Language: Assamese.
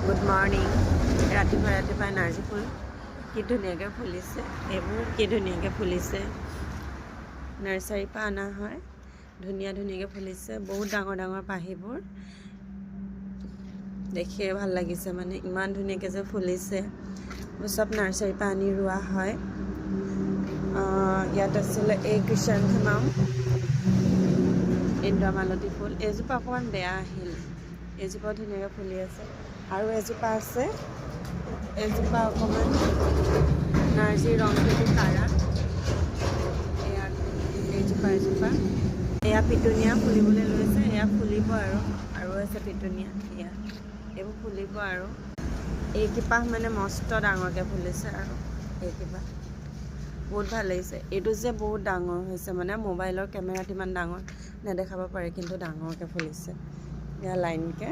Good morning. ৰাতিপুৱা নাৰ্জী ফুল কি ধুনীয়াকৈ ফুলিছে। এইবোৰ কি ধুনীয়াকৈ ফুলিছে, নাৰ্চাৰীৰ পৰা অনা হয়। ধুনীয়াকৈ ফুলিছে, বহুত ডাঙৰ ডাঙৰ পাহিবোৰ। দেখিয়ে ভাল লাগিছে, মানে ইমান ধুনীয়াকৈ যে ফুলিছে। চব নাৰ্চাৰীৰ পৰা আনি ৰোৱা হয়। ইয়াত আছিলে এই ক্ৰিচান্থেমাম, ইন্দ্ৰমালতী ফুল। এইজোপা অকণমান বেয়া আহিল, এইজোপাও ধুনীয়াকৈ ফুলি আছে। আৰু এজোপা আছে, এজোপা অকণমান নাৰ্জীৰ ৰংটো কাঢ়া। এজোপা এয়া পিটুনিয়া ফুলিবলৈ লৈছে। এয়া ফুলিব আৰু আছে পিটুনিয়া। এইবোৰ ফুলিব আৰু এইকেইপাহ মানে মস্ত ডাঙৰকৈ ফুলিছে। আৰু এইকেইপাহ বহুত ভাল লাগিছে। এইটো যে বহুত ডাঙৰ হৈছে, মানে মোবাইলৰ কেমেৰাত ইমান ডাঙৰ নেদেখাব পাৰে, কিন্তু ডাঙৰকৈ ফুলিছে। এয়া লাইনকৈ